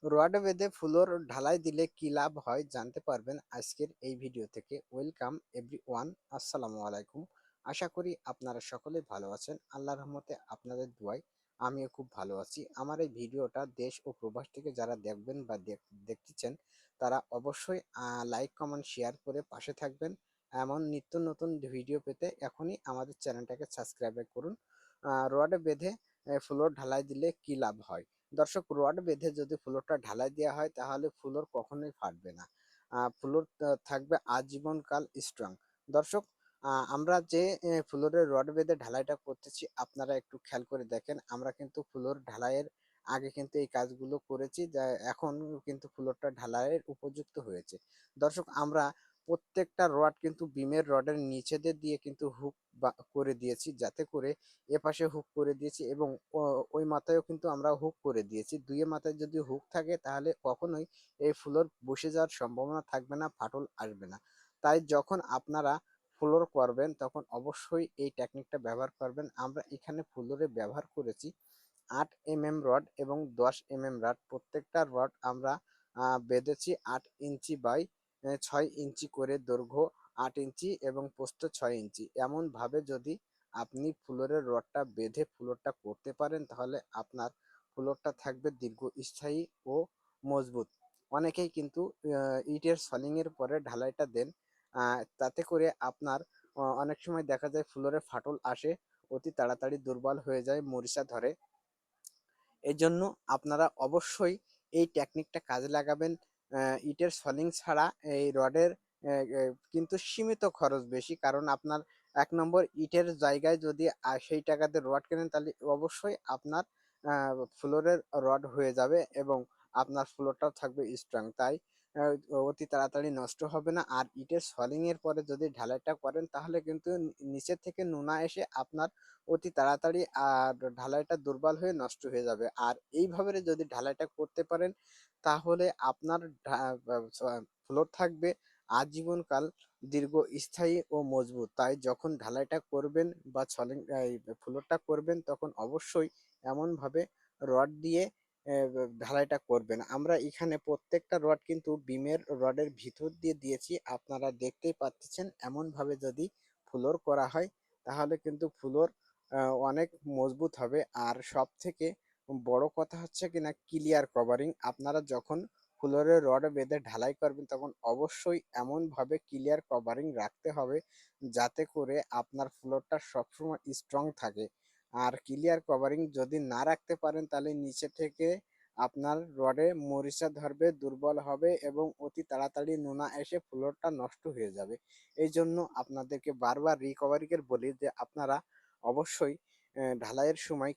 Rod বেঁধে floor ঢালাই দিলে কি লাভ হয় জানতে পারবেন আজকের এই ভিডিও থেকে। ওয়েলকাম এভরিওয়ান, আসসালামু আলাইকুম। আশা করি আপনারা সকলে ভালো আছেন। আল্লাহর রহমতে আপনাদের দোয়ায় আমিও খুব ভালো আছি। আমার এই ভিডিওটা দেশ ও প্রবাস থেকে যারা দেখবেন বা দেখতেছেন তারা অবশ্যই লাইক কমেন্ট শেয়ার করে পাশে থাকবেন। এমন নিত্য নতুন ভিডিও পেতে এখনই আমাদের চ্যানেলটাকে সাবস্ক্রাইব করুন। রড বেঁধে ফ্লোর ঢালাই দিলে কি লাভ হয়? দর্শক, রড বেঁধে যদি ফ্লোরটা ঢালাই দেওয়া হয় তাহলে ফ্লোর কখনোই ফাটবে না। ফ্লোর থাকবে আজীবনকাল স্ট্রং। দর্শক, আমরা যে ফ্লোরে রড বেঁধে ঢালাইটা করতেছি আপনারা একটু খেয়াল করে দেখেন। আমরা কিন্তু ফ্লোর ঢালাইয়ের আগে কিন্তু এই কাজগুলো করেছি, যা এখন কিন্তু ফ্লোরটা ঢালাইয়ের উপযুক্ত হয়েছে। দর্শক, আমরা প্রত্যেকটা রড কিন্তু বিমের রডের নিচেদের দিয়ে কিন্তু হুক করে দিয়েছি, যাতে করে এপাশে হুক করে দিয়েছি এবং ওই মাথায়ও কিন্তু আমরা হুক করে দিয়েছি। দুই মাথায় যদি হুক থাকে তাহলে কখনোই এই ফ্লোর বসে যাওয়ার সম্ভাবনা থাকবে না, ফাটল আসবে না। তাই যখন আপনারা ফ্লোর করবেন তখন অবশ্যই এই টেকনিকটা ব্যবহার করবেন। আমরা এখানে ফ্লোরে ব্যবহার করেছি 8 mm রড এবং 10 mm রড। প্রত্যেকটা রড আমরা বেঁধেছি 8 ইঞ্চি বাই 6 ইঞ্চি করে, দৈর্ঘ্য 8 ইঞ্চি এবং প্রস্থ 6 ইঞ্চি। এমন ভাবে যদি আপনি ফ্লোরের রডটা বেঁধে ফ্লোরটা করতে পারেন তাহলে আপনার ফ্লোরটা থাকবে দীর্ঘস্থায়ী ও মজবুত। অনেকেই কিন্তু ইটের সলিং এর পরে ঢালাইটা দেন, তাতে করে আপনার অনেক সময় দেখা যায় ফ্লোরে ফাটল আসে, অতি তাড়াতাড়ি দুর্বল হয়ে যায়, মরিচা ধরে। এজন্য আপনারা অবশ্যই এই টেকনিকটা কাজে লাগাবেন। ইটের সলিং ছাড়া এই রডের কিন্তু সীমিত খরচ বেশি, কারণ আপনার ১ নম্বর ইটের জায়গায় যদি সেই টাকাতে রড কেনেন তাহলে অবশ্যই আপনার ফ্লোরের রড হয়ে যাবে এবং আপনার ফ্লোরটাও থাকবে স্ট্রং। তাই অতি তাড়াতাড়ি নষ্ট হবে না। আর ইটের সলিং এর পরে যদি ঢালাইটা করেন তাহলে কিন্তু নিচের থেকে নোনা এসে আপনার অতি তাড়াতাড়ি ঢালাইটা দুর্বল হয়ে নষ্ট হয়ে যাবে। আর এইভাবে যদি ঢালাইটা করতে পারেন তাহলে আপনার ফ্লোর থাকবে আজীবনকাল দীর্ঘস্থায়ী ও মজবুত। তাই যখন ঢালাইটা করবেন বা এই ফ্লোরটা করবেন তখন অবশ্যই এমনভাবে রড দিয়ে ঢালাইটা করবেন। আমরা এখানে প্রত্যেকটা রড কিন্তু বিমের রডের ভিতর দিয়ে দিয়েছি, আপনারা দেখতেই পাচ্ছেন। এমনভাবে যদি ফ্লোর করা হয় তাহলে কিন্তু ফ্লোর অনেক মজবুত হবে। আর সবথেকে বড় কথা হচ্ছে কিনা ক্লিয়ার কভারিং। আপনারা যখন ফ্লোরে রড বেঁধে ঢালাই করবেন তখন অবশ্যই এমনভাবে ক্লিয়ার কভারিং রাখতে হবে যাতে করে আপনার ফ্লোরটা সবসময় স্ট্রং থাকে। আর ক্লিয়ার কভারিং যদি না রাখতে পারেন তাহলে নিচে থেকে আপনার রডে মরিচা ধরবে, দুর্বল হবে এবং অতি তাড়াতাড়ি নোনা এসে ফ্লোরটা নষ্ট হয়ে যাবে। এই জন্য আপনাদেরকে বারবার রিকভারিকে বলি যে আপনারা অবশ্যই ঢালাইয়ের সময়